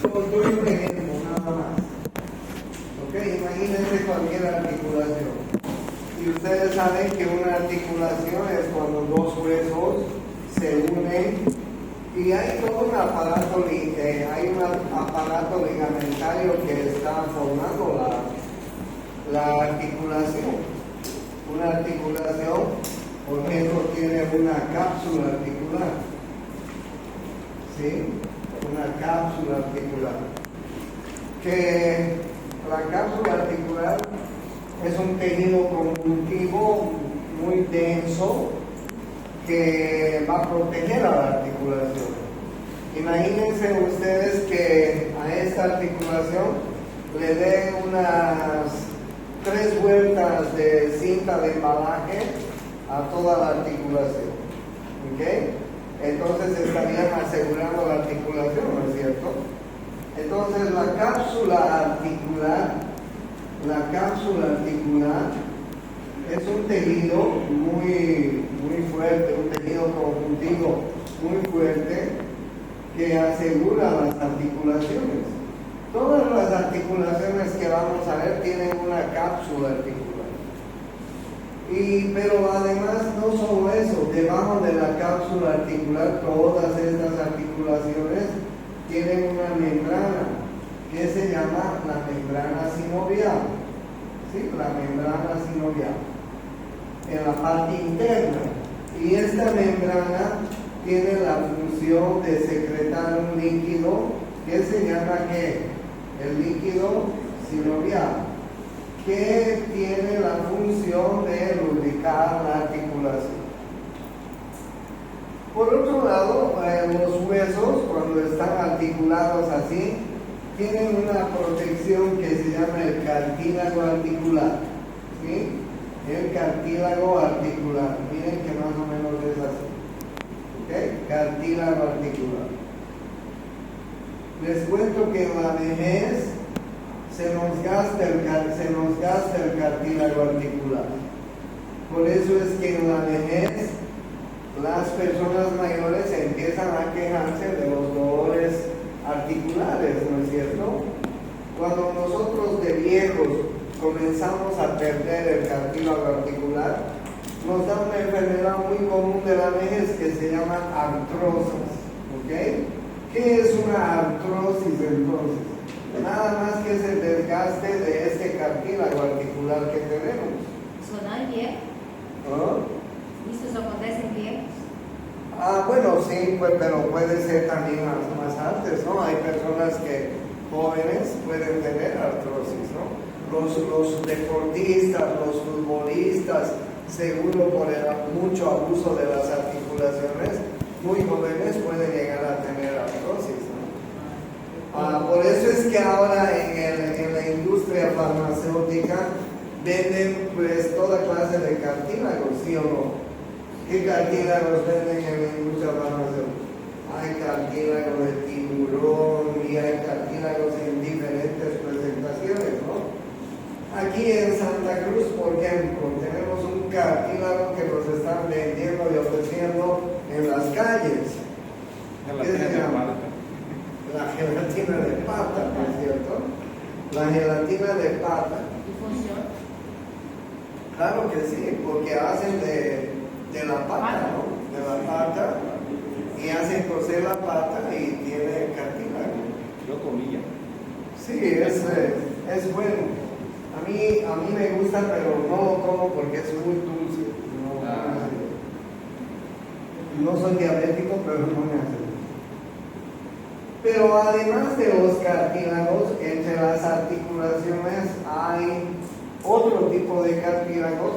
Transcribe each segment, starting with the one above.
Os doy un ejemplo nada más. ¿Ok? Imagínense cualquier articulación. Y ustedes saben que una articulación es cuando dos huesos se unen y hay todo un aparato, hay un aparato ligamentario que está formando la articulación. Una articulación, por ejemplo, tiene una cápsula articular. ¿Sí? Una cápsula articular. Que la cápsula articular es un tejido conjuntivo muy denso que va a proteger a la articulación. Imagínense ustedes que a esta articulación le den unas 3 vueltas de cinta de embalaje a toda la articulación. ¿Ok? Entonces estarían asegurando la articulación, ¿no es cierto? Entonces la cápsula articular es un tejido muy fuerte, un tejido conjuntivo muy fuerte que asegura las articulaciones. Todas las articulaciones que vamos a ver tienen una cápsula articular. Pero además no solo eso, debajo de la cápsula articular todas estas articulaciones tienen una membrana que se llama la membrana sinovial. ¿Sí? La membrana sinovial. En la parte interna. Y esta membrana tiene la función de secretar un líquido que se llama ¿qué? El líquido sinovial, que tiene la función de lubricar la articulación. Por otro lado, los huesos, cuando están articulados así, tienen una protección que se llama el cartílago articular. ¿Sí? El cartílago articular. Miren que más o menos es así. ¿Ok? Cartílago articular. Les cuento que en la vejez se nos gasta el cartílago articular. Por eso es que en la vejez las personas mayores empiezan a quejarse de los dolores articulares, ¿no es cierto? Cuando nosotros de viejos comenzamos a perder el cartílago articular, nos da una enfermedad muy común de la vejez que se llama artrosis. ¿Ok? ¿Qué es una artrosis entonces? Nada más que es el desgaste de este cartílago articular que tenemos. Eso no es viejo. ¿Ah? Eso acontece en viejos. Bueno, sí, pues, pero puede ser también más antes, ¿no? Hay personas que jóvenes pueden tener artrosis, ¿no? Los deportistas, los futbolistas, seguro por el mucho abuso de las articulaciones, muy jóvenes pueden llegar a tener artrosis, ¿no? Por eso es que ahora en la industria farmacéutica venden pues toda clase de cartílagos, ¿sí o no? ¿Qué cartílagos venden en la industria farmacéutica? Hay cartílagos de tiburón y hay cartílagos en diferentes presentaciones, ¿no? Aquí en Santa Cruz, por ejemplo, tenemos un cartílago que nos están vendiendo y ofreciendo en las calles. ¿Qué se llama? La gelatina de pata, ¿no es cierto? La gelatina de pata. ¿Y funciona? Claro que sí, porque hacen de la pata, ¿no? De la pata, y hacen cocer la pata y tiene cartílago. Yo comía. Sí, es bueno. A mí me gusta, pero no lo como porque es muy dulce. No soy diabético, pero no me hace. Pero además de los cartílagos, entre las articulaciones hay otro tipo de cartílagos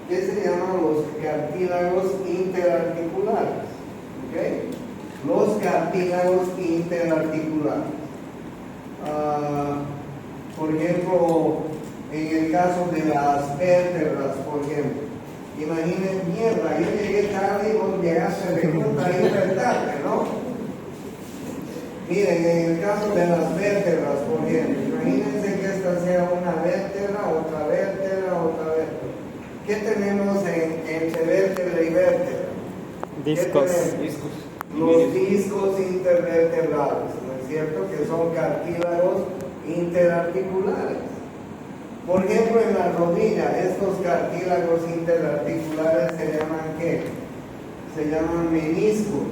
que se llaman los cartílagos interarticulares. ¿Ok? Los cartílagos interarticulares. Por ejemplo, en el caso de las vértebras, por ejemplo. Imaginen, mierda, yo llegué tarde y vos llegaste de punta y tarde, ¿no? Miren, en el caso de las vértebras, por ejemplo, imagínense que esta sea una vértebra, otra vértebra, otra vértebra. ¿Qué tenemos entre vértebra y vértebra? Discos. Discos. los discos intervertebrales, ¿no es cierto? Que son cartílagos interarticulares. Por ejemplo, en la rodilla, estos cartílagos interarticulares se llaman ¿qué? Se llaman meniscos,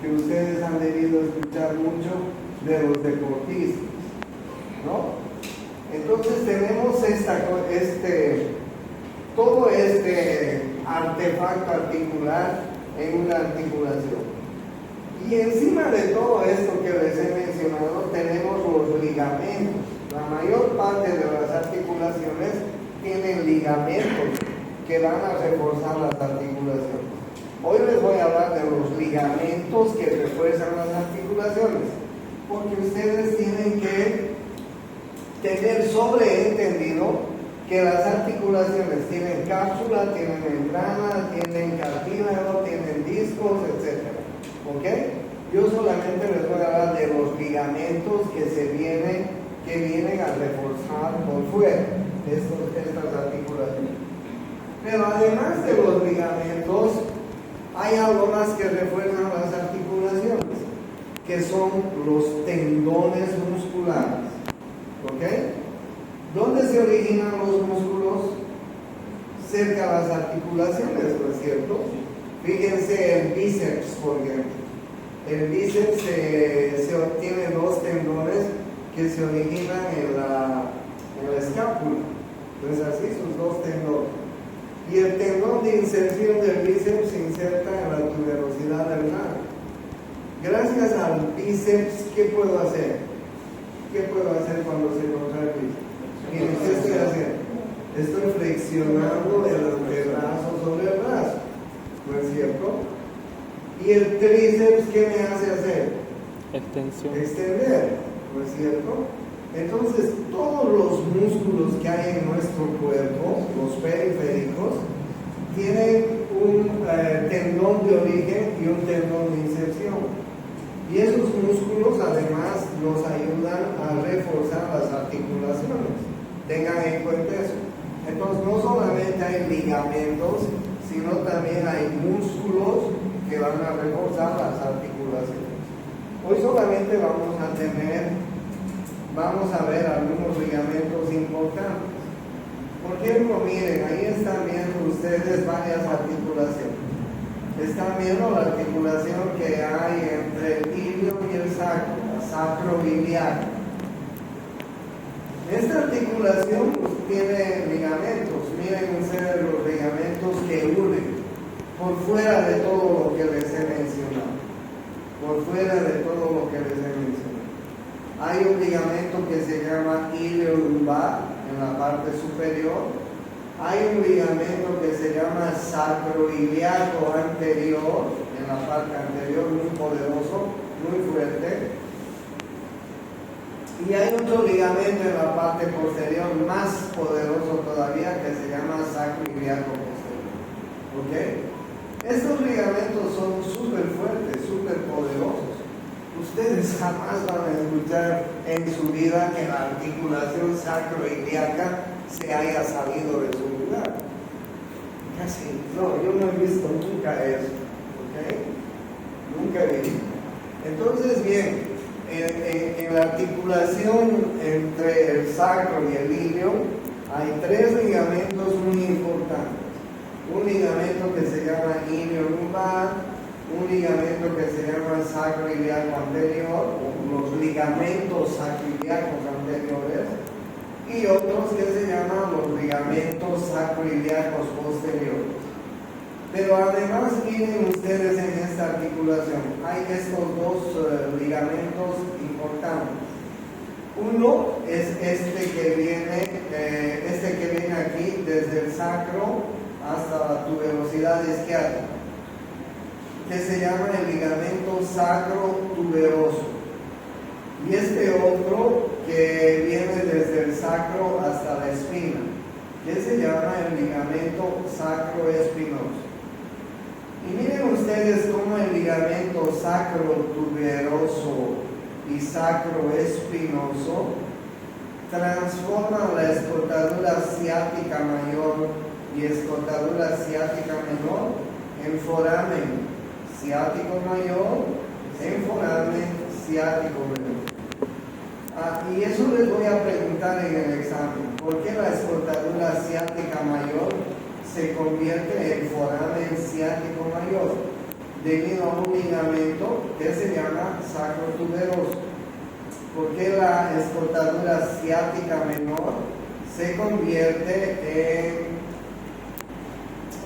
que ustedes han debido escuchar mucho de los deportistas, ¿no? Entonces tenemos todo este artefacto articular en una articulación. Y encima de todo esto que les he mencionado, tenemos los ligamentos. La mayor parte de las articulaciones tienen ligamentos que van a reforzar las articulaciones. Hoy les voy a hablar de los ligamentos que refuerzan las articulaciones, porque ustedes tienen que tener sobreentendido que las articulaciones tienen cápsula, tienen membrana, tienen cartílago, tienen discos, etc. ¿Ok? Yo solamente les voy a hablar de los ligamentos que vienen a reforzar por fuera estas articulaciones. Pero además de los ligamentos, hay algo más que refuerzan las articulaciones, que son los tendones musculares. ¿Ok? ¿Dónde se originan los músculos? Cerca de las articulaciones, ¿no es cierto? Fíjense el bíceps, por ejemplo. El bíceps se obtiene dos tendones que se originan en la escápula. Entonces así sus dos tendones. Y el tendón de inserción del bíceps se inserta en la tuberosidad del nervio. Gracias al bíceps, ¿qué puedo hacer? ¿Qué puedo hacer cuando se contrae el bíceps? Miren, ¿qué estoy haciendo? Estoy flexionando el antebrazo sobre el brazo, ¿no es cierto? Y el tríceps, ¿qué me hace hacer? Extensión. Extender, ¿no es cierto? Entonces, todos los músculos que hay en nuestro cuerpo, los periféricos, tienen un tendón de origen y un tendón de inserción. Y esos músculos además nos ayudan a reforzar las articulaciones. Tengan en cuenta eso. Entonces, no solamente hay ligamentos, sino también hay músculos que van a reforzar las articulaciones. Hoy solamente vamos a ver algunos ligamentos importantes. Por ejemplo, miren, ahí están viendo ustedes varias articulaciones. Están viendo la articulación que hay entre el ilio y el sacro, la sacroiliaca. Esta articulación tiene ligamentos. Miren ustedes los ligamentos que unen por fuera de todo lo que les he mencionado. Por fuera de todo lo que les he mencionado. Hay un ligamento que se llama ilio lumbar en la parte superior. Hay un ligamento que se llama sacroiliaco anterior en la parte anterior, muy poderoso, muy fuerte. Y hay otro ligamento en la parte posterior más poderoso todavía que se llama sacroiliaco posterior. ¿Ok? Estos ligamentos son súper fuertes, súper poderosos. Ustedes jamás van a escuchar en su vida que la articulación sacroiliaca se haya salido de su lugar. Casi, no, yo no he visto nunca eso. ¿Ok? Nunca he visto. Entonces, bien, en la articulación entre el sacro y el ilio hay tres ligamentos muy importantes. Un ligamento que se llama ilio lumbar, un ligamento que se llama sacroiliaco anterior, o los ligamentos sacroiliacos anteriores, y otros que se llaman los ligamentos sacroiliacos posteriores. Pero además, miren ustedes en esta articulación, hay estos dos ligamentos importantes. Uno es este que viene aquí desde el sacro hasta la tuberosidad isquiática, que se llama el ligamento sacro-tuberoso. Y este otro que viene desde el sacro hasta la espina, que se llama el ligamento sacroespinoso. Y miren ustedes cómo el ligamento sacro-tuberoso y sacroespinoso transforman la escotadura ciática mayor y escotadura ciática menor en foramen ciático mayor en foramen ciático menor. Y eso les voy a preguntar en el examen. ¿Por qué la escotadura ciática mayor se convierte en foramen ciático mayor? Debido a un ligamento que se llama sacrotuberoso. ¿Por qué la escotadura ciática menor se convierte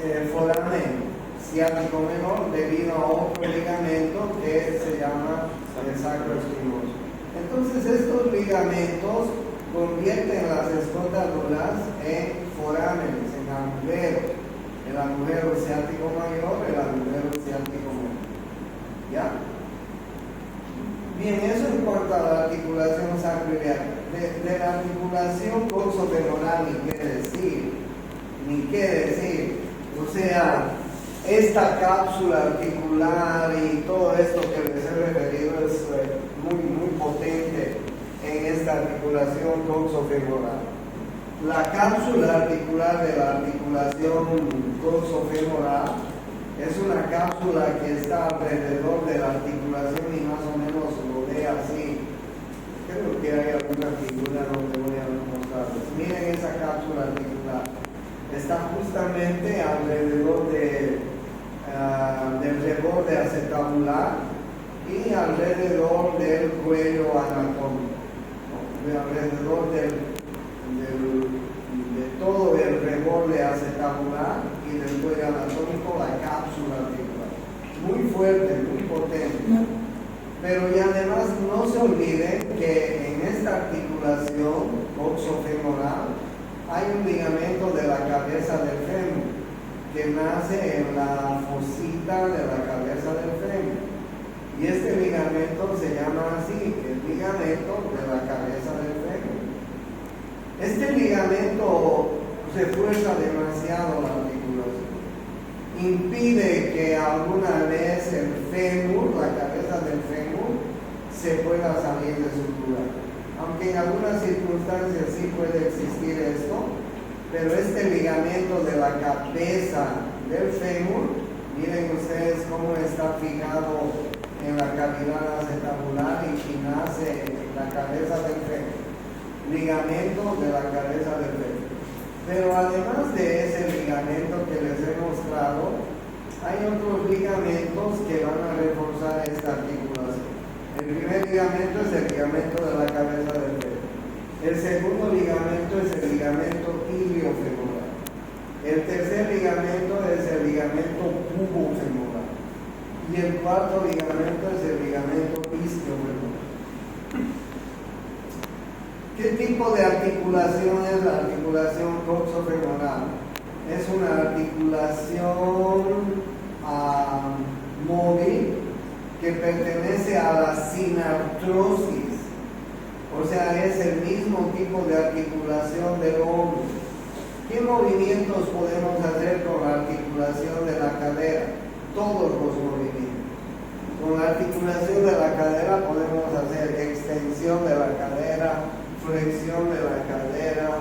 en foramen ciático menor debido a otro ligamento que se llama el sacroespinoso? Entonces estos ligamentos convierten las escotaduras en forámenes, en agujeros. El agujero ciático mayor, el agujero ciático menor. ¿Ya? Bien, eso en cuanto a la articulación sacroiliaca. De la articulación coxofemoral ni qué decir. O sea, esta cápsula articular y todo esto que les he referido es muy potente en esta articulación coxofemoral. La cápsula articular de la articulación coxofemoral es una cápsula que está alrededor de la articulación y más o menos rodea así. Creo que hay alguna figura donde voy a mostrarles. Miren esa cápsula articular. Está justamente alrededor del reborde acetabular y alrededor del cuello anatómico, alrededor de todo el reborde acetabular y del cuello anatómico, la cápsula articular. Muy fuerte, muy potente. Pero y además no se olvide que en esta articulación coxofemoral hay un ligamento de la cabeza del fémur que nace en la fosita de la cabeza del fémur. Y este ligamento se llama así, el ligamento de la cabeza del fémur. Este ligamento refuerza demasiado la articulación. Impide que alguna vez el fémur, la cabeza del fémur, se pueda salir de su lugar. Aunque en algunas circunstancias sí puede existir esto, pero este ligamento de la cabeza del fémur, miren ustedes cómo está fijado en la cavidad acetabular y nace en la cabeza del fémur. Ligamento de la cabeza del fémur. Pero además de ese ligamento que les he mostrado, hay otros ligamentos que van a reforzar esta articulación. El primer ligamento es el ligamento de la cabeza del fémur. El segundo ligamento es el ligamento iliofemoral. El tercer ligamento es el ligamento pubofemoral. Y el cuarto ligamento es el ligamento isquiofemoral. ¿Qué tipo de articulación es la articulación coxofemoral? Es una articulación móvil que pertenece a la sinartrosis, o sea, es el mismo tipo de articulación del hombro. ¿Qué movimientos podemos hacer con la articulación de la cadera? Todos los movimientos. Con la articulación de la cadera podemos hacer extensión de la cadera, flexión de la cadera,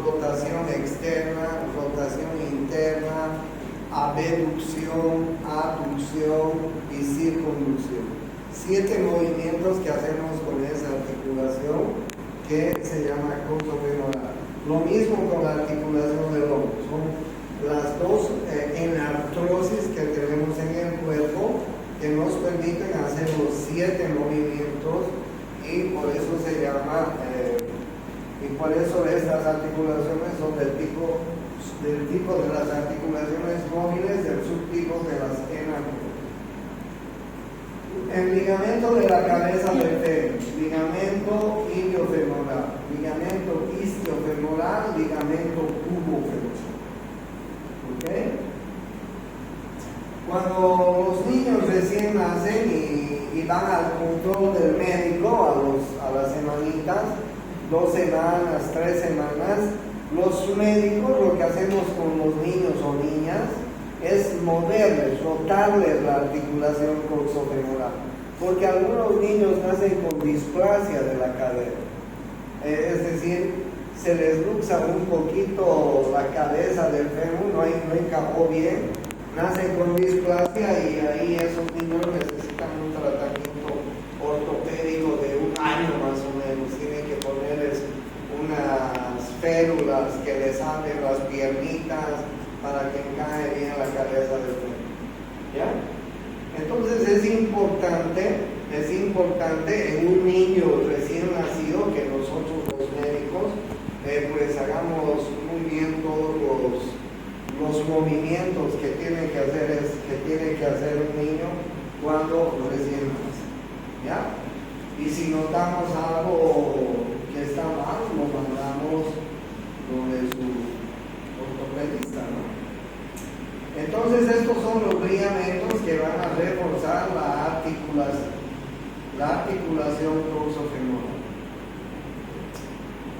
rotación externa, rotación interna, abducción, aducción y circunducción. 7 movimientos que hacemos con esa articulación que se llama coxofemoral. Lo mismo con la articulación del hombro. Son las dos enartrosis que tenemos en el cuerpo que nos permiten hacer los 7 movimientos y por eso se llama y por eso estas articulaciones son del tipo de las articulaciones móviles, del subtipo de las enartrosis. El ligamento de la cabeza del fémur, ligamento iliofemoral, ligamento isquiofemoral, ligamento pubofemoral. ¿Ok? Cuando los niños recién nacen y van al control del médico a las semanitas, 2 semanas, 3 semanas, los médicos lo que hacemos con los niños o niñas es moverles, rotarles la articulación coxofemoral, porque algunos niños nacen con displasia de la cadera, es decir, se les luxa un poquito la cabeza del fémur, no encajó bien, nacen con displasia y ahí esos niños necesitan un tratamiento ortopédico de un año más o menos. Tienen que ponerles unas férulas que les abren las piernitas para que encaje bien la cabeza del niño. ¿Ya? Entonces es importante en un niño recién nacido que nosotros los médicos pues hagamos muy bien todos los movimientos que tiene que hacer un niño cuando recién nace. ¿Ya? Y si notamos algo que está mal, lo mandamos donde su ortopedista, ¿no? Entonces estos son los ligamentos que van a reforzar la articulación torsofemoral.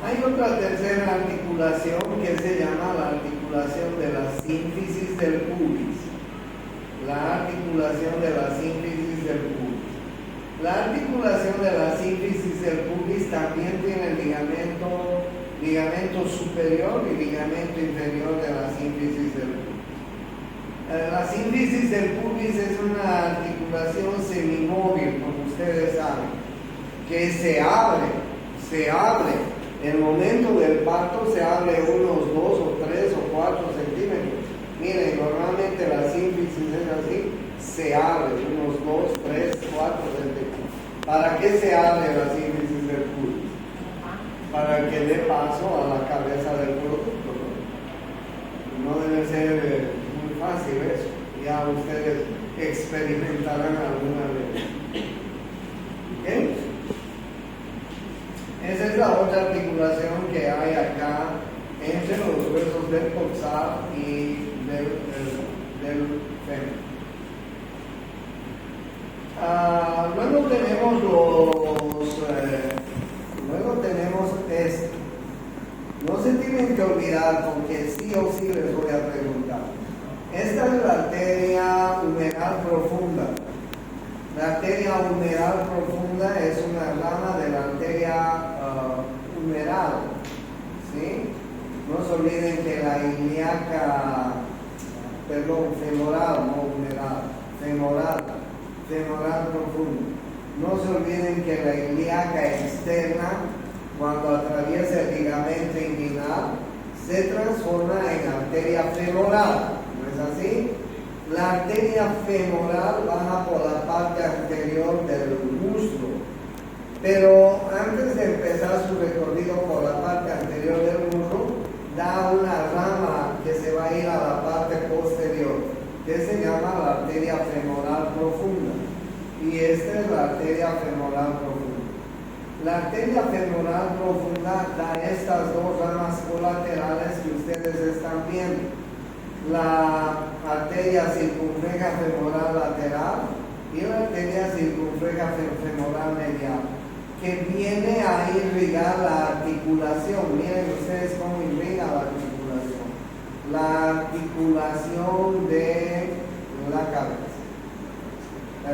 Hay otra tercera articulación que se llama la articulación de la sínfisis del pubis. La articulación de la sínfisis del pubis. La articulación de la sínfisis del pubis también tiene ligamento superior y ligamento inferior de la sínfisis del pubis. La sínfisis del pubis es una articulación semimóvil, como ustedes saben, que se abre. En el momento del parto se abre unos 2 o 3 o 4 centímetros. Miren, normalmente la sínfisis es así, se abre unos 2, 3, 4 centímetros. ¿Para qué se abre la sínfisis del pubis? Para que dé paso a la cabeza del producto. No debe ser muy fácil eso. Ya ustedes experimentarán alguna vez. ¿Ok? Esa es la otra articulación que hay acá entre los huesos del coxal y del fémur. Luego tenemos esto. No se tienen que olvidar porque sí o sí les voy a preguntar. Esta es la arteria humeral profunda. La arteria humeral profunda es una rama de la arteria humeral. ¿Sí? No se olviden que la ilíaca, femoral, no humeral, femoral profunda. No se olviden que la ilíaca externa, cuando atraviesa el ligamento inguinal, se transforma en arteria femoral. ¿No es así? La arteria femoral baja por la parte anterior del muslo, pero antes de empezar su recorrido por la parte anterior del muslo, da una rama que se va a ir a la parte posterior, que se llama la arteria femoral profunda. Y esta es la arteria femoral profunda. La arteria femoral profunda da estas dos ramas colaterales que ustedes están viendo. La arteria circunfleja femoral lateral y la arteria circunfleja femoral medial, que viene a irrigar la articulación. Miren ustedes cómo irriga la articulación. La articulación de la cabeza.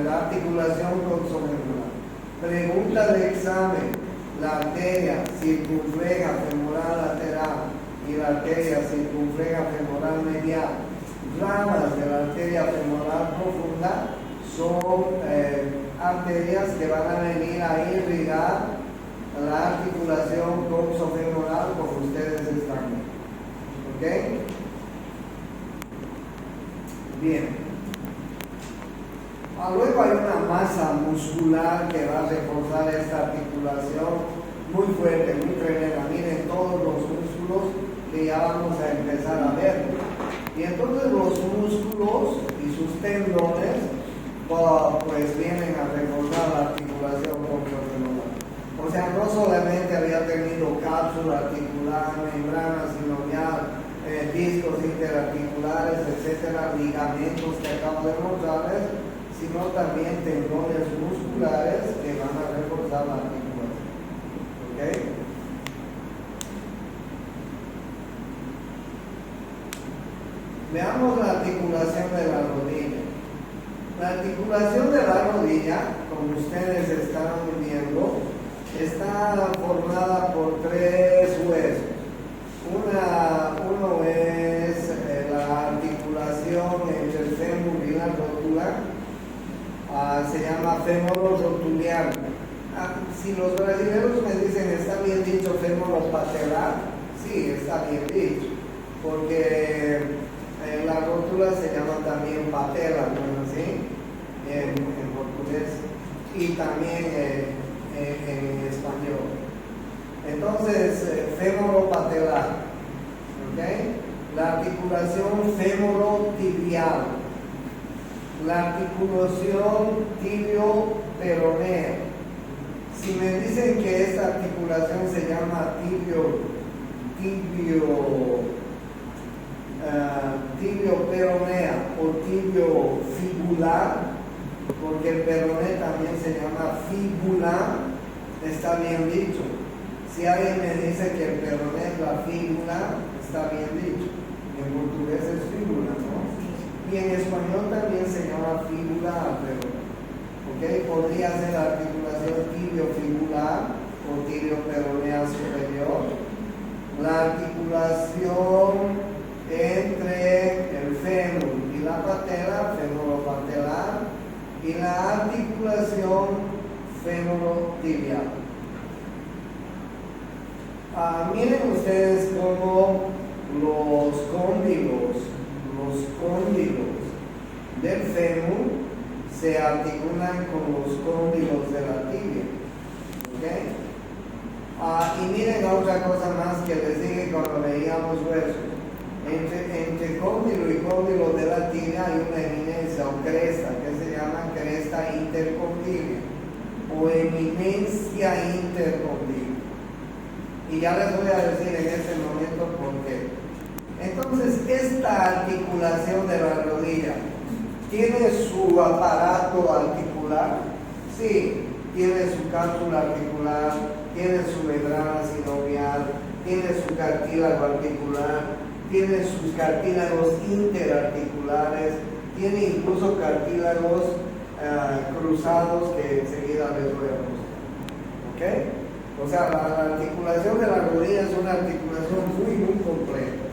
La articulación torsofemoral. Pregunta de examen: la arteria circunfleja femoral lateral y la arteria circunfleja femoral medial, ramas de la arteria femoral profunda, son arterias que van a venir a irrigar la articulación torsofemoral como ustedes están viendo. ¿Ok? Bien. Luego hay una masa muscular que va a reforzar esta articulación muy fuerte, muy tremenda. Miren todos los músculos que ya vamos a empezar a ver. Y entonces los músculos y sus tendones pues vienen a reforzar la articulación torsofemoral. O sea, no solamente había tenido cápsula articular, membrana, sino ya discos interarticulares, etcétera, ligamentos que acabo de mostrarles, sino también tendones musculares que van a reforzar la articulación. ¿Ok? Veamos la articulación de la rodilla. La articulación de la rodilla, como ustedes están viendo, está formada por 3 huesos. Uno es la articulación entre el fémoro rotuliano. Si los brasileños me dicen, ¿está bien dicho fémoro patelar? Sí, está bien dicho, porque la rótula se llama también patela, ¿no? ¿Sí? En portugués y también en español. Entonces, fémoro patelar, ¿ok? La articulación fémoro-tibial, la articulación tibio-peronea. Si me dicen que esta articulación se llama tibio-peronea o tibio-fibular, porque el peroné también se llama fíbula, está bien dicho. Si alguien me dice que el peroné es la fíbula, está bien dicho. En portugués es fíbula, ¿no? Y en español también se llama fíbula al peroné. ¿Ok? Podría ser la articulación tibio-fibular o tibio-peronea superior. La articulación entre el fémur y la patela, fémuro-patelar, y la articulación fémuro-tibial. Miren ustedes cómo los cóndilos del fémur se articulan con los cóndilos de la tibia. ¿Okay? Y miren otra cosa más que les dije cuando veíamos huesos. Entre cóndilo y cóndilo de la tibia hay una eminencia o cresta que se llama cresta intercondilia o eminencia intercondilia. Y ya les voy a decir en este momento por qué. Entonces, esta articulación de la rodilla tiene su aparato articular. Sí, tiene su cápsula articular, tiene su membrana sinovial, tiene su cartílago articular, tiene sus cartílagos interarticulares, tiene incluso cartílagos cruzados que enseguida les voy a mostrar. ¿Ok? O sea, la articulación de la rodilla es una articulación muy completa.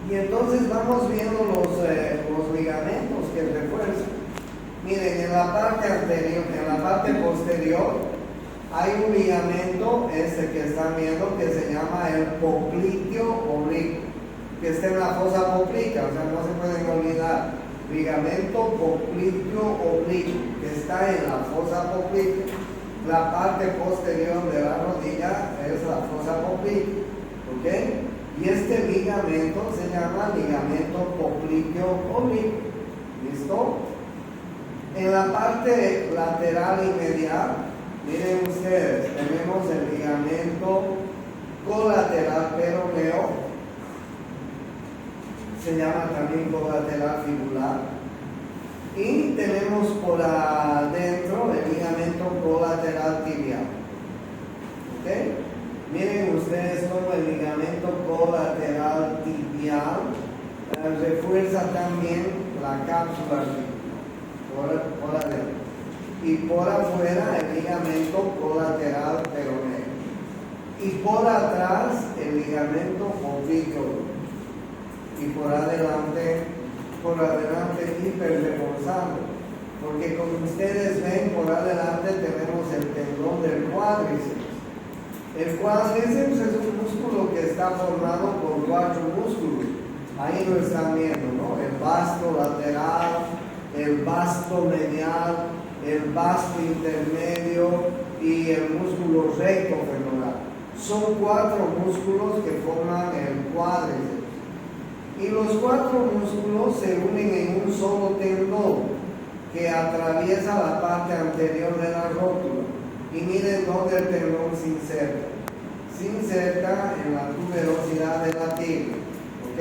Y entonces vamos viendo los ligamentos que refuerzan. Miren, en la parte anterior, en la parte posterior, hay un ligamento, que están viendo, que se llama el popliteo oblicuo, que está en la fosa poplitea, o sea, no se pueden olvidar. Ligamento popliteo oblicuo, que está en la fosa poplitea. La parte posterior de la rodilla es la fosa poplitea, ¿ok? Y este ligamento se llama ligamento popliteo oblicuo. ¿Listo? En la parte lateral y medial, miren ustedes, tenemos el ligamento colateral peroneo, se llama también colateral fibular, y tenemos por adentro el ligamento colateral tibial. ¿Ok? Miren ustedes cómo el ligamento colateral tibial refuerza también la cápsula por adentro. Y por afuera el ligamento colateral peroneo. Y por atrás el ligamento oblicuo. Y por adelante hiperreforzando. Porque como ustedes ven, por adelante tenemos el tendón del cuádriceps. El cuádriceps es un músculo que está formado por 4 músculos. Ahí lo están viendo, ¿no? El vasto lateral, el vasto medial, el vasto intermedio y el músculo recto femoral. Son 4 músculos que forman el cuádriceps. Y los 4 músculos se unen en un solo tendón que atraviesa la parte anterior de la rótula. Y miren dónde el tendón se inserta. Se inserta en la tuberosidad de la tibia. ¿Ok?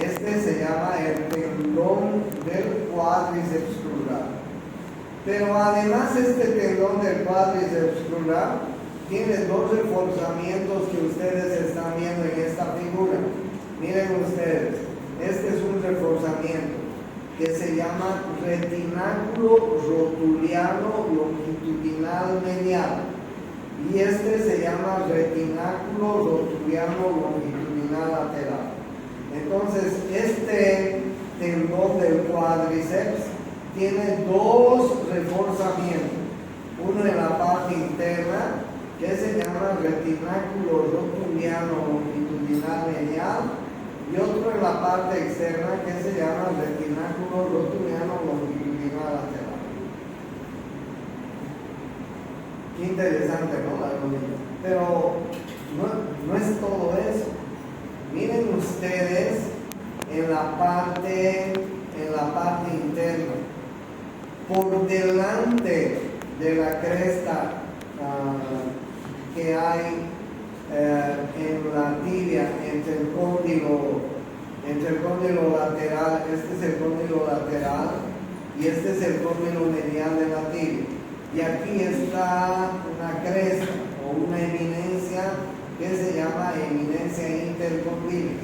Este se llama el tendón del cuádriceps crural. Pero además este tendón del cuádriceps crural tiene 2 reforzamientos que ustedes están viendo en esta figura. Miren ustedes, este es un reforzamiento que se llama retináculo rotuliano longitudinal medial. Y este se llama retináculo rotuliano longitudinal lateral. Entonces, este tendón del cuádriceps tiene dos reforzamientos. Uno en la parte interna, que se llama retináculo rotuliano longitudinal medial, y otro en la parte externa, que se llama retináculo rotuliano longitudinal lateral. Qué interesante, ¿no? La rodilla. Pero no es todo eso. Miren ustedes en la parte interna, por delante de la cresta que hay en la tibia, entre el cóndilo lateral, este es el cóndilo lateral y este es el cóndilo medial de la tibia. Y aquí está una cresta o una eminencia que se llama eminencia intercondílea.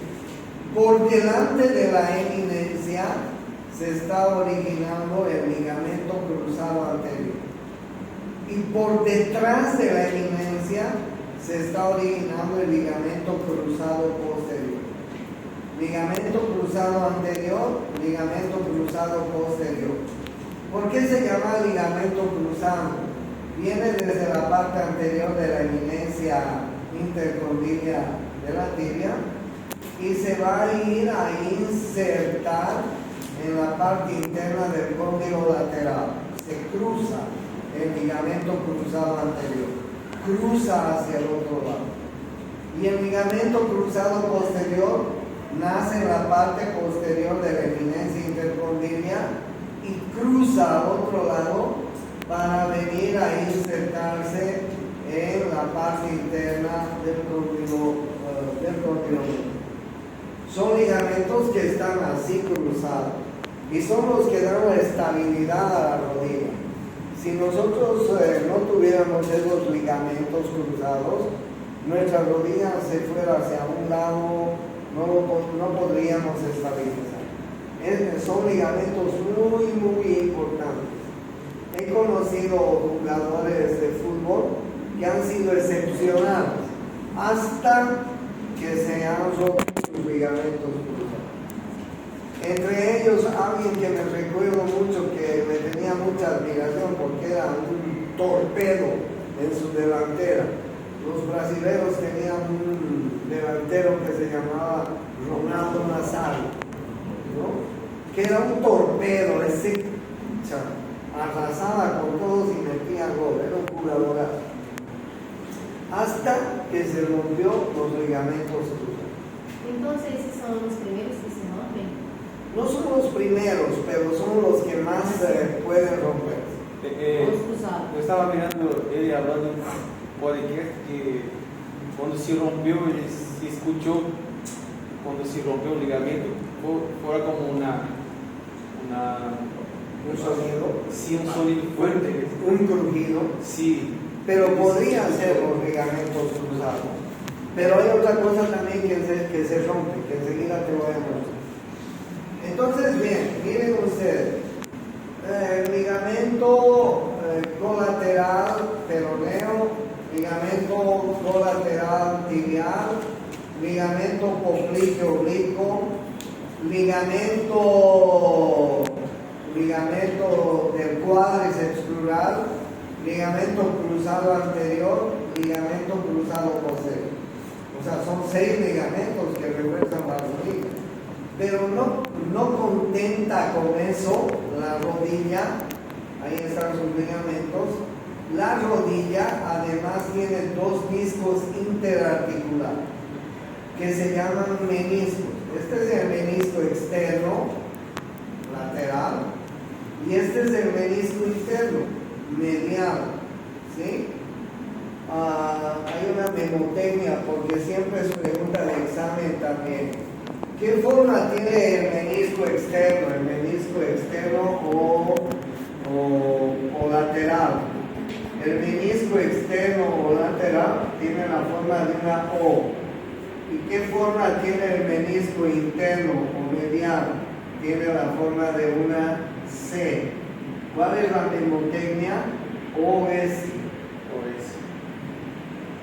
Por delante de la eminencia se está originando el ligamento cruzado anterior. Y por detrás de la eminencia se está originando el ligamento cruzado posterior. Ligamento cruzado anterior, ligamento cruzado posterior. ¿Por qué se llama ligamento cruzado? Viene desde la parte anterior de la eminencia intercondílea de la tibia y se va a ir a insertar en la parte interna del cóndilo lateral. Se cruza el ligamento cruzado anterior, cruza hacia el otro lado. Y el ligamento cruzado posterior nace en la parte posterior de la eminencia intercondílea y cruza al otro lado para venir a insertarse en la parte interna del cóndilo. Son ligamentos que están así cruzados y son los que dan la estabilidad a la rodilla. Si nosotros no tuviéramos esos ligamentos cruzados, nuestra rodilla se fuera hacia un lado, no podríamos estabilizar. Son ligamentos muy importantes. He conocido jugadores de fútbol que han sido excepcionales hasta que se han roto sus ligamentos cruzados. Entre ellos, alguien que me recuerdo mucho, que me tenía mucha admiración porque era un torpedo en su delantera. Los brasileños tenían un delantero que se llamaba Ronaldo Nazário, ¿no? Que era un torpedo, ese arrasaba con todos y metía gol, era un jugadorazo. Hasta que se rompió los ligamentos cruzados. Entonces, esos son los primeros que se rompen. No son los primeros, pero son los que más pueden romperse. Los cruzados. Eu estava mirando ele hablando em um podcast que quando se rompeu, ele se escutou, quando se rompeu o ligamento, fora como un sonido. Sí, un sonido fuerte. Un crujido. Sí. Pero podría ser los ligamentos cruzados. Pero hay otra cosa también que se rompe, que enseguida te voy a mostrar. Entonces, bien, miren ustedes. Ligamento colateral peroneo, ligamento colateral tibial, ligamento popliteo oblicuo, ligamento del cuádriceps crural, ligamento cruzado anterior, ligamento cruzado posterior. O sea, son 6 ligamentos que refuerzan la rodilla. Pero no contenta con eso la rodilla, ahí están sus ligamentos. La rodilla además tiene 2 discos interarticulares que se llaman meniscos. Este es el menisco externo, lateral, y este es el menisco interno, medial. ¿Sí? Hay una mnemotecnia porque siempre es pregunta de examen también. ¿Qué forma tiene el menisco externo? ¿El menisco externo o lateral? El menisco externo o lateral tiene la forma de una O. ¿Y qué forma tiene el menisco interno o medial? Tiene la forma de una C. ¿Cuál es la mnemotecnia? OS.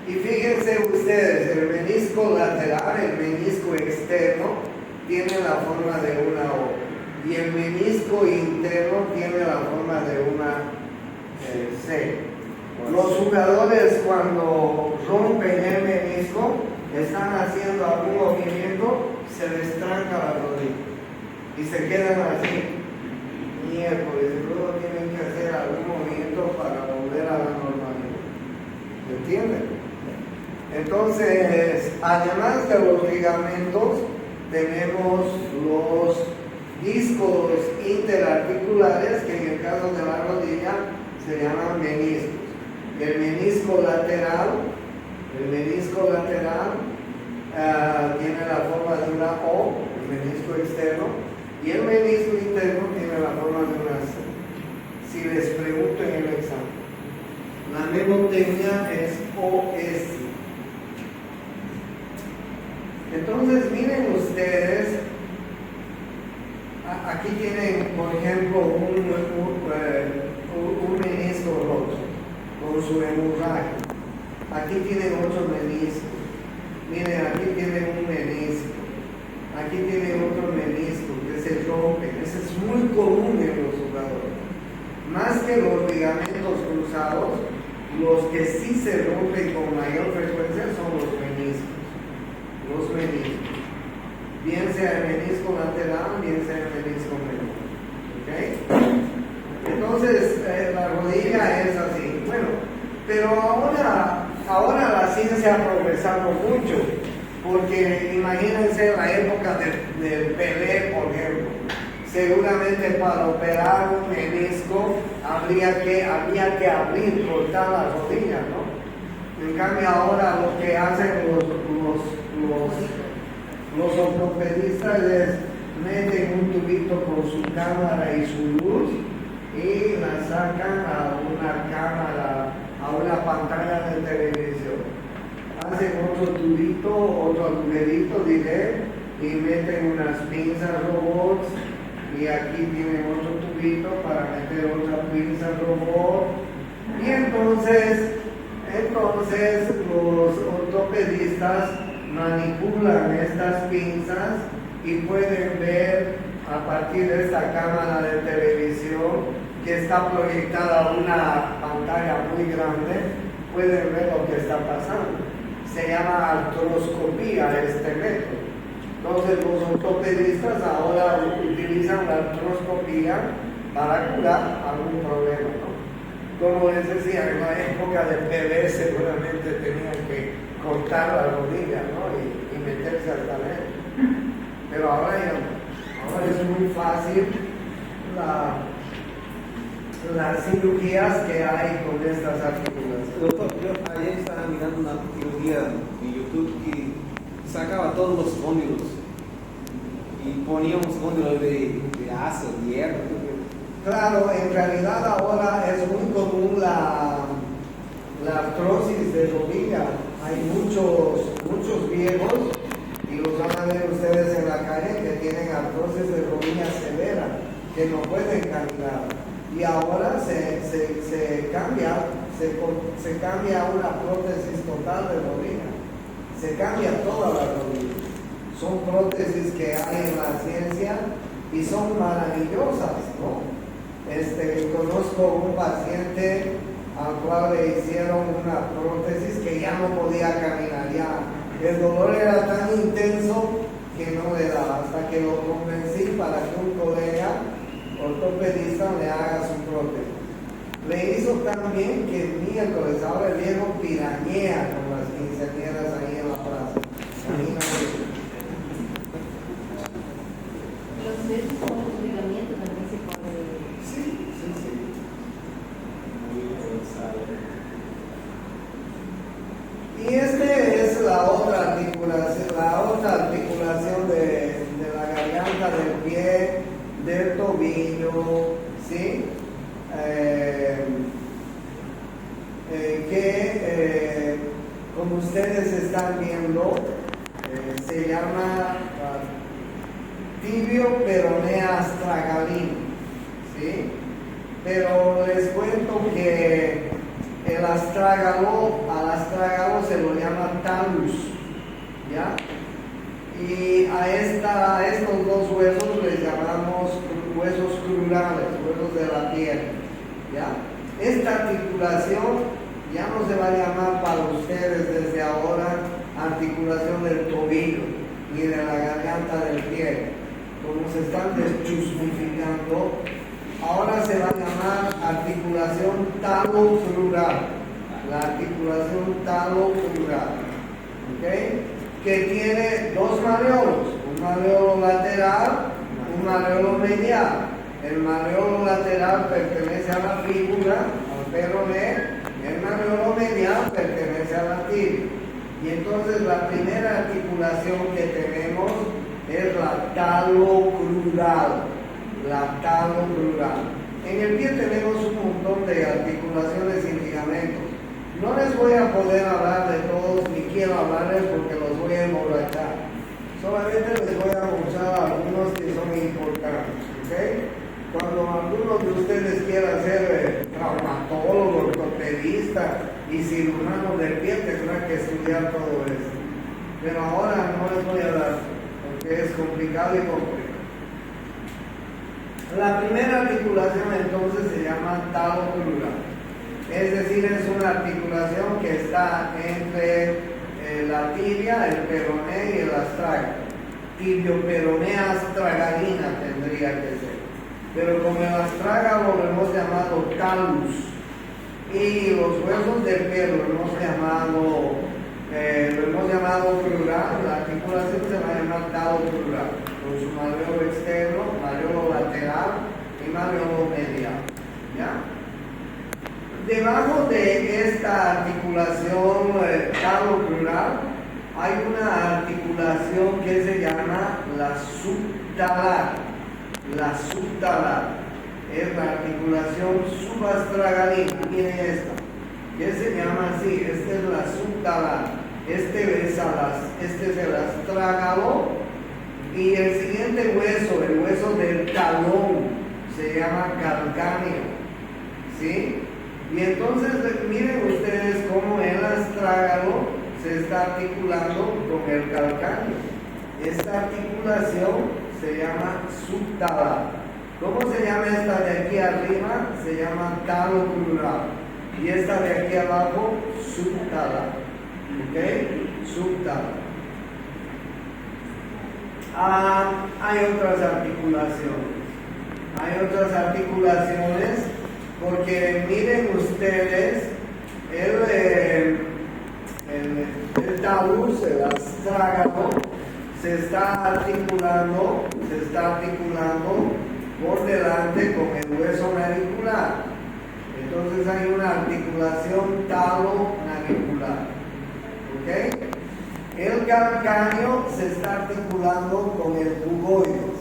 Y fíjense ustedes, el menisco lateral, el menisco externo, tiene la forma de una O. y el menisco interno tiene la forma de una C. Los jugadores cuando rompen el menisco, están haciendo algún movimiento, se les tranca la rodilla y se quedan así. Miércoles, y luego tienen que hacer algún movimiento para volver a la normalidad. ¿Entienden? Entonces, además de los ligamentos, tenemos los discos interarticulares, que en el caso de la rodilla se llaman meniscos. El menisco lateral tiene la forma de una O, el menisco externo, y el menisco interno tiene la forma de una C. Si les pregunto en el examen, la memotecnia es OS. Entonces, miren ustedes, aquí tienen, por ejemplo, un menisco roto con su hemorragia. Aquí tienen otro menisco. Miren, aquí tienen un menisco. Aquí tienen otro menisco que se rompe. Eso es muy común en los jugadores. Más que los ligamentos cruzados, los que sí se rompen con mayor frecuencia son los meniscos. Los meniscos. Bien sea el menisco lateral, bien sea el menisco menor. ¿Ok? Entonces, la rodilla es así. Bueno, pero ahora la ciencia ha progresado mucho, porque imagínense la época del Pelé, por ejemplo. Seguramente para operar un menisco había que abrir, cortar la rodilla, ¿no? En cambio ahora lo que hacen los ortopedistas es meten un tubito con su cámara y su luz y la sacan a una cámara, a una pantalla de televisión. Hacen otro tubito, otro agujerito, diré, y meten unas pinzas robots, y aquí tienen otro tubito para meter otra pinza robot. Y entonces los ortopedistas manipulan estas pinzas y pueden ver a partir de esta cámara de televisión que está proyectada a una pantalla muy grande, pueden ver lo que está pasando. Se llama artroscopía este método. Entonces los ortopedistas ahora utilizan la artroscopía para curar algún problema, ¿no? Como les decía, en la época de Pelé seguramente tenían que cortar la rodilla, ¿no? y meterse hasta dentro. Pero ahora ya no. Ahora es muy fácil las cirugías que hay con estas articulaciones. Doctor, yo ayer estaba mirando una cirugía en YouTube que sacaba todos los cóndilos y poníamos cóndilos de ácido, de hierro. Claro, en realidad ahora es muy común la artrosis de rodilla. Hay muchos viejos, y los van a ver ustedes en la calle, que tienen artrosis de rodilla severa, que no pueden caminar. Y ahora se cambia a una prótesis total de rodilla. Se cambia toda la rodilla. Son prótesis que hay en la ciencia y son maravillosas, ¿no? Conozco un paciente al cual le hicieron una prótesis que ya no podía caminar, ya el dolor era tan intenso que no le daba, hasta que lo convencí para que un colega ortopedista le haga su prótesis. Le hizo tan bien que el miércoles ahora el viejo pirañea con las quinceañeras ahí en la plaza. Imagínate. Los dedos con los ligamentos también se puede. Sí. Y es la otra articulación de la garganta, del pie, del tobillo, ¿sí? Que como ustedes están viendo, se llama tibio peroné astragalino, ¿sí? Pero les cuento que al astrágalo se lo llama talus, ¿ya? Y a estos dos huesos les llamamos huesos crurales, huesos de la pierna. ¿Ya? Esta articulación ya no se va a llamar para ustedes desde ahora articulación del tobillo ni de la garganta del pie, como se están deschusmificando. Ahora se va a llamar articulación talocrural, la articulación talocrural, ¿ok? Que tiene dos mareolos, un mareolo lateral, un mareolo medial. El mareolo lateral pertenece a la fíbula, al peroné, y el mareolo medial pertenece a la tibia. Y entonces la primera articulación que tenemos es la talocrural. La talocrural. En el pie tenemos un montón de articulaciones y ligamentos. No les voy a poder hablar de todos, ni quiero hablarles porque los voy a emborrachar. Solamente les voy a mostrar algunos que son importantes. ¿Okay? Cuando alguno de ustedes quiera ser traumatólogo, ortopedista y cirujano del pie, tendrá que estudiar todo eso. Pero ahora no les voy a dar, porque es complicado y complejo. La primera articulación entonces se llama talocrural, es decir, es una articulación que está entre la tibia, el peroné y el astrágalo. Tibio-peroné astragalina tendría que ser, pero como el astrágalo lo hemos llamado talus y los huesos del pie lo hemos llamado crural, la articulación se va a llamar talocrural, con su mareolo externo, mareolo lateral y mareolo medial. ¿Ya? Debajo de esta articulación talocrural hay una articulación que se llama la subtalar. La subtalar es la articulación subastragalina. Miren esta, que se llama así. Esta es la subtalar. Este es el astrágalo. Y el siguiente hueso, el hueso del talón, se llama calcáneo. ¿Sí? Y entonces miren ustedes cómo el astrágalo se está articulando con el calcáneo. Esta articulación se llama subtalar. ¿Cómo se llama esta de aquí arriba? Se llama talocrural. Y esta de aquí abajo, subtalar. ¿Ok? Subtalar. Hay otras articulaciones. Porque miren ustedes, el talus, el astrágalo, se está articulando por delante con el hueso navicular. Entonces hay una articulación talo-navicular. ¿Ok? El calcáneo se está articulando con el cuboides.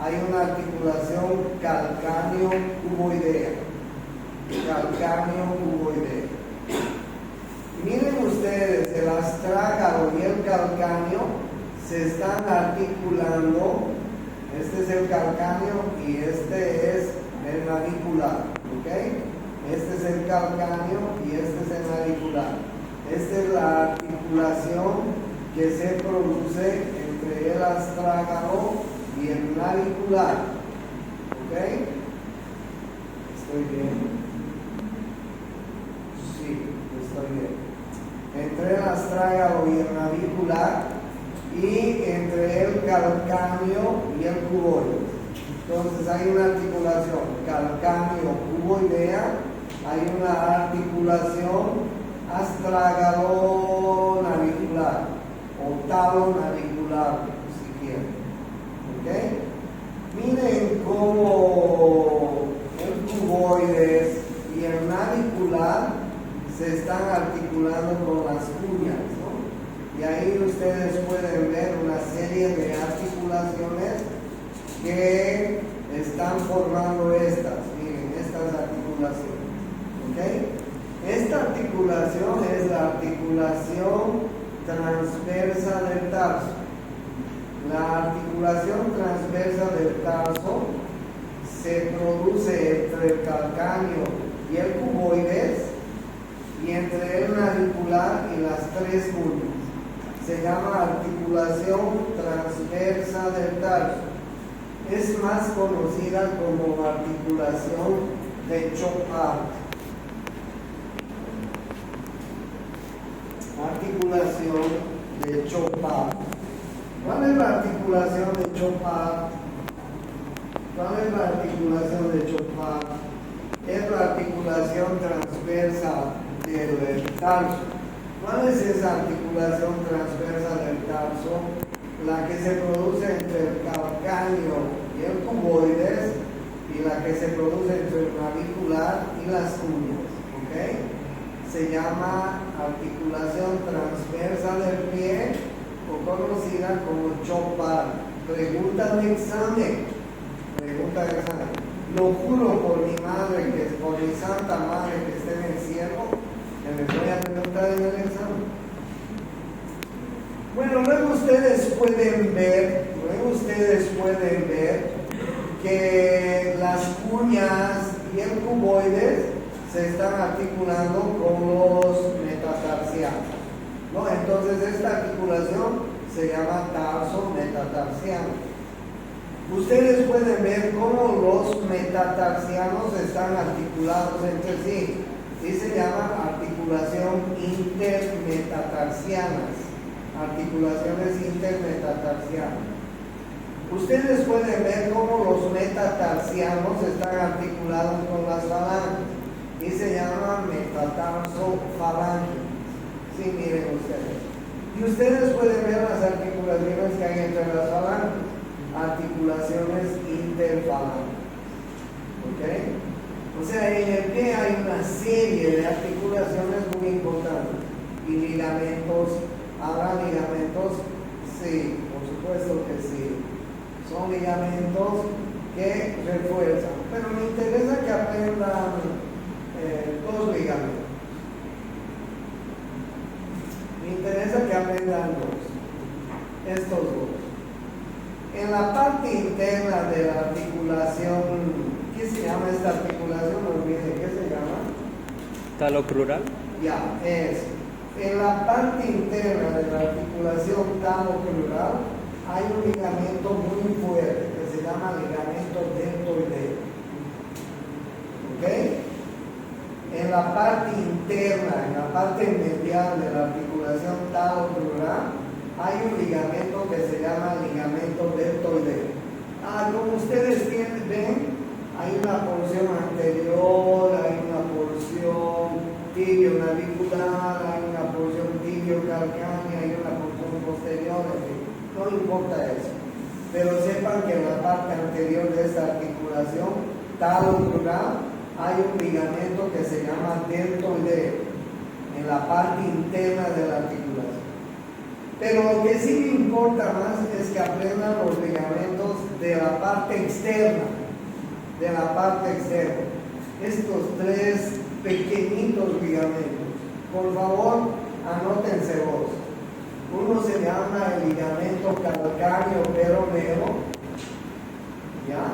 Hay una articulación calcáneo-cuboidea. Calcáneo-cuboidea. Miren ustedes, el astrágalo y el calcáneo se están articulando. Este es el calcáneo y este es el navicular. ¿Ok? Este es el calcáneo y este es el navicular. Esta es la articulación que se produce entre el astrágalo y el navicular. ¿Ok? ¿Estoy bien? Sí, estoy bien. Entre el astrágalo y el navicular y entre el calcáneo y el cuboides. Entonces hay una articulación calcáneo-cuboidea, hay una articulación astrágalo-navicular o talo-navicular, si quieren. ¿Ok? Miren cómo el cuboides y el navicular se están articulando con las cuñas, ¿no? Y ahí ustedes pueden ver una serie de articulaciones que están formando estas. Miren, estas articulaciones. ¿Ok? Esta articulación es la articulación transversa del tarso. La articulación transversa del tarso se produce entre el calcáneo y el cuboides y entre el navicular y las tres cuñas. Se llama articulación transversa del tarso. es más conocida como articulación de Chopard. Articulación de Chopard. ¿Cuál es la articulación de Chopard? ¿Cuál es la articulación de Chopard? Es la articulación transversa del tarso. ¿Cuál es esa articulación transversa del tarso? La que se produce entre el calcáneo y el cuboides, y la que se produce entre el navicular y las uñas. ¿Okay? Se llama articulación transversa del pie, o conocida como Chopard. Pregunta de examen. Pregunta de examen. Lo juro por mi madre, por mi santa madre que esté en el cielo, que me voy a preguntar en el examen. Bueno, luego ustedes pueden ver que las uñas y el cuboides se están articulando con los metatarsianos, ¿no? Entonces esta articulación se llama tarso metatarsiano. Ustedes pueden ver cómo los metatarsianos están articulados entre sí y se llama articulación intermetatarsianas. Articulaciones intermetatarsianas. Ustedes pueden ver cómo los metatarsianos están articulados con las falanges y se llama metatarsofalange. Sí, miren ustedes. Y ustedes pueden ver las articulaciones que hay entre las falanges, articulaciones interfalanges. ¿Ok? O sea, en el pie hay una serie de articulaciones muy importantes. Y ligamentos, ¿habrá ligamentos? Sí, por supuesto que sí. Son ligamentos que refuerzan. Pero me interesa que aprendan dos ligamentos. Me interesa que aprendan dos. Estos dos. En la parte interna de la articulación, ¿qué se llama esta articulación? No olviden, ¿qué se llama? Talocrural. Ya, es. En la parte interna de la articulación talocrural hay un ligamento muy fuerte que se llama ligamento deltoideo. ¿Ok? En la parte interna, en la parte medial de la articulación talocrural, hay un ligamento que se llama ligamento deltoideo. Como ustedes ven, hay una porción anterior, hay una porción tibio-navicular, hay una porción tibio-calcánea, hay una porción posterior, no importa eso. Pero sepan que en la parte anterior de esta articulación talocrural hay un ligamento que se llama deltoideo, en la parte interna de la articulación. Pero lo que sí me importa más es que aprendan los ligamentos de la parte externa. De la parte externa. Estos tres pequeñitos ligamentos. Por favor, anótense vos. Uno se llama el ligamento calcáneo peroneo. ¿Ya?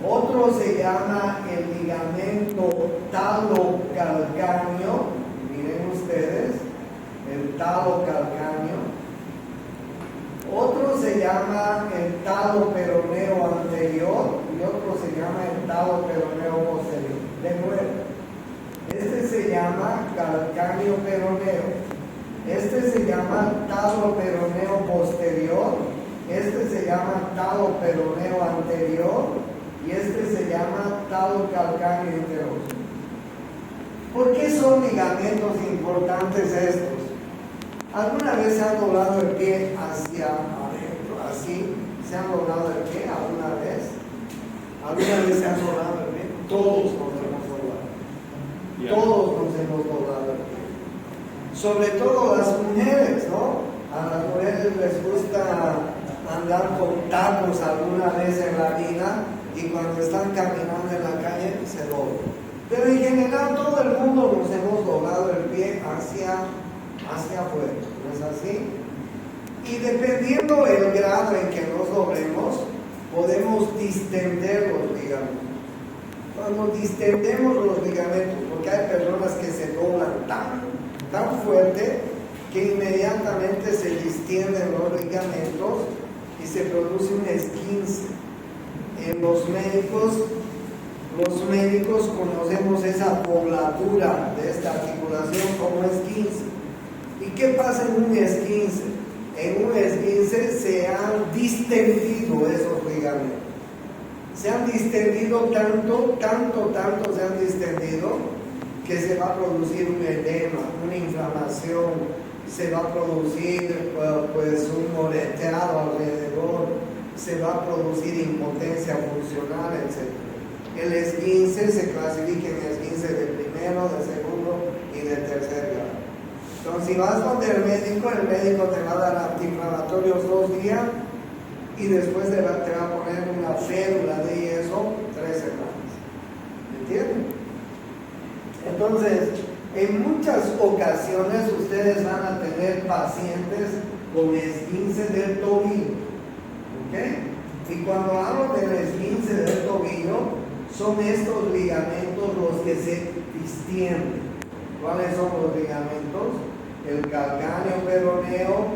Otro se llama el ligamento talocalcáneo. Miren ustedes. El talocalcáneo. Otro se llama el taloperoneo anterior y otro se llama el taloperoneo posterior. De nuevo, este se llama calcáneo peroneo, este se llama taloperoneo posterior, este se llama taloperoneo anterior y este se llama talocalcáneo anterior. ¿Por qué son ligamentos importantes estos? ¿Alguna vez se han doblado el pie hacia adentro, así? ¿Se han doblado el pie alguna vez? ¿Alguna vez se han doblado el pie? Todos nos hemos doblado. Yeah. Todos nos hemos doblado el pie. Sobre todo las mujeres, ¿no? A las mujeres les gusta andar con tacos alguna vez en la vida y cuando están caminando en la calle se doblan. Pero en general todo el mundo nos hemos doblado el pie hacia afuera, ¿no es así? Y dependiendo del grado en que nos doblemos, podemos distender los ligamentos. Cuando distendemos los ligamentos, porque hay personas que se doblan tan fuerte que inmediatamente se distienden los ligamentos y se produce un esguince. los médicos conocemos esa poblatura de esta articulación como esguince. ¿Y qué pasa en un esguince? En un esguince se han distendido esos ligamentos. Se han distendido tanto se han distendido que se va a producir un edema, una inflamación, se va a producir pues un moreteado alrededor, se va a producir impotencia funcional, etc. El esguince se clasifica en esguince de primero, de segundo y de tercer grado. Entonces, si vas donde el médico te va a dar antiinflamatorios 2 días y después te va a poner una férula de yeso 3 semanas. ¿Entienden? Entonces, en muchas ocasiones ustedes van a tener pacientes con esguince del tobillo. ¿Ok? Y cuando hablo del esguince del tobillo, son estos ligamentos los que se distienden. ¿Cuáles son los ligamentos? El calcáneo peroneo,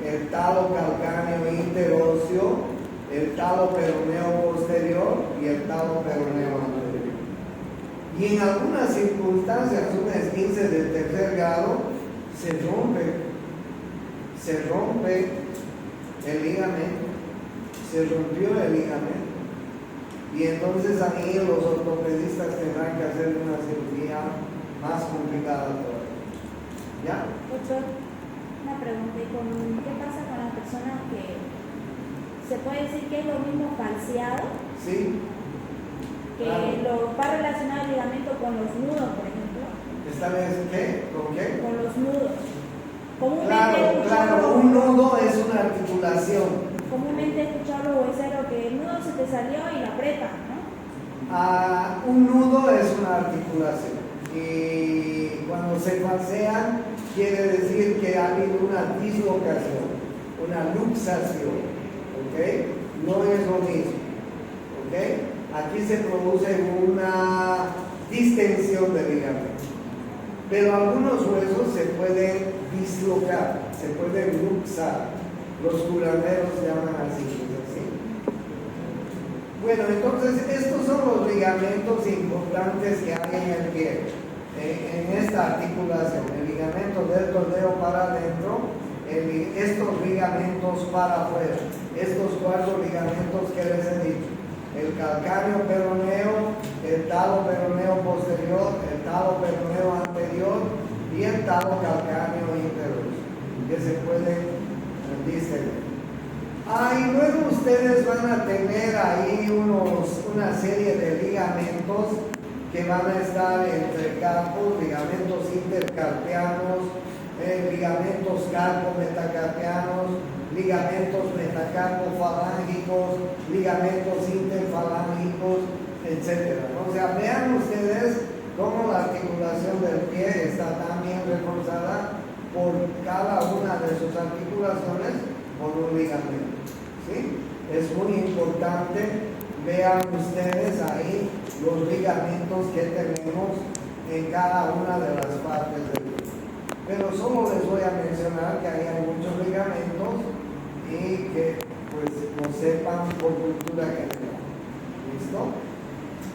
el talo calcáneo interóseo, el talo peroneo posterior y el talo peroneo anterior. Y en algunas circunstancias, un esguince de tercer grado, se rompe el ligamento, se rompió el ligamento. Y entonces ahí los ortopedistas tendrán que hacer una cirugía más complicada todavía. ¿Ya? Doctor, una pregunta. ¿Qué pasa con las personas que se puede decir que es lo mismo falseado? Sí. Que va relacionado el ligamento con los nudos, por ejemplo. ¿Esta vez qué? ¿Con qué? Con los nudos. Comúnmente Claro, un nudo es una articulación. Comúnmente he escuchado a los hueseros que el nudo se te salió y lo apretan, ¿no? Un nudo es una articulación. Y cuando se falsean, quiere decir que ha habido una dislocación, una luxación. ¿Ok? No es lo mismo. ¿Ok? Aquí se produce una distensión del ligamento. Pero algunos huesos se pueden dislocar, se pueden luxar. Los curanderos llaman así, ¿sí? Bueno, entonces estos son los ligamentos importantes que hay en el pie, en esta articulación. El ligamento del tordeo para adentro, estos ligamentos para afuera, estos 4 ligamentos que les he dicho. El calcáneo peroneo, el talo peroneo posterior, el talo peroneo anterior y el talo calcáneo interóseo, que se pueden distendir. Y luego ustedes van a tener ahí una serie de ligamentos que van a estar entre carpos, ligamentos intercarpianos, ligamentos carpo-metacarpianos, ligamentos metacarpofalángicos, ligamentos interfalángicos, etc. O sea, vean ustedes cómo la articulación del pie está tan bien reforzada por cada una de sus articulaciones por un ligamento. ¿Sí? Es muy importante, vean ustedes ahí los ligamentos que tenemos en cada una de las partes del pie. Pero solo les voy a mencionar que hay muchos ligamentos y que pues lo sepan por cultura general. ¿Listo?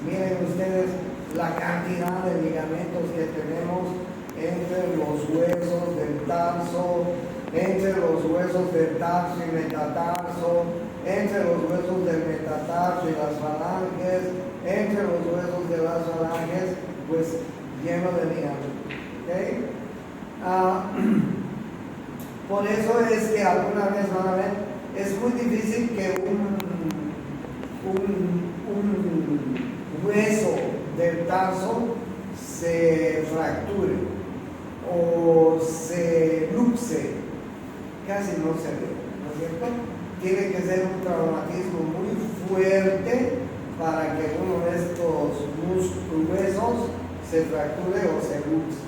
Miren ustedes la cantidad de ligamentos que tenemos entre los huesos del tarso, entre los huesos del tarso y metatarso, entre los huesos del metatarso y las falanges, entre los huesos de las falanges, pues lleno de ligamentos. ¿Okay? Por eso es que alguna vez van a ver, es muy difícil que un hueso del tarso se fracture o se luxe, casi no se ve, ¿no es cierto? Tiene que ser un traumatismo muy fuerte para que uno de estos huesos se fracture o se luxe.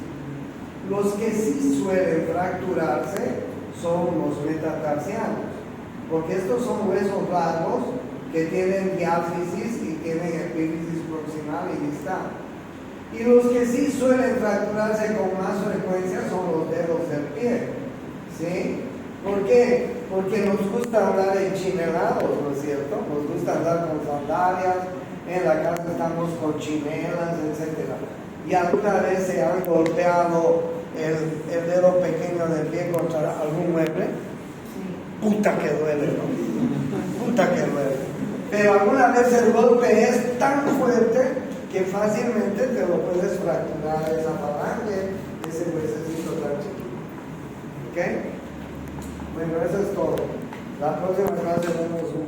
Los que sí suelen fracturarse son los metatarsianos, porque estos son huesos largos que tienen diáfisis y tienen epífisis proximal y distal. Y los que sí suelen fracturarse con más frecuencia son los dedos del pie. ¿Sí? ¿Por qué? porque nos gusta andar enchimelados, ¿no es cierto? Nos gusta andar con sandalias, en la casa estamos con chinelas, etc. Y alguna vez se han golpeado el dedo pequeño del pie contra algún mueble. Puta que duele, ¿no? Puta que duele. Pero alguna vez el golpe es tan fuerte que fácilmente te lo puedes fracturar esa falange, ese huesecito tan chiquito. ¿Ok? Bueno, eso es todo. La próxima clase vemos un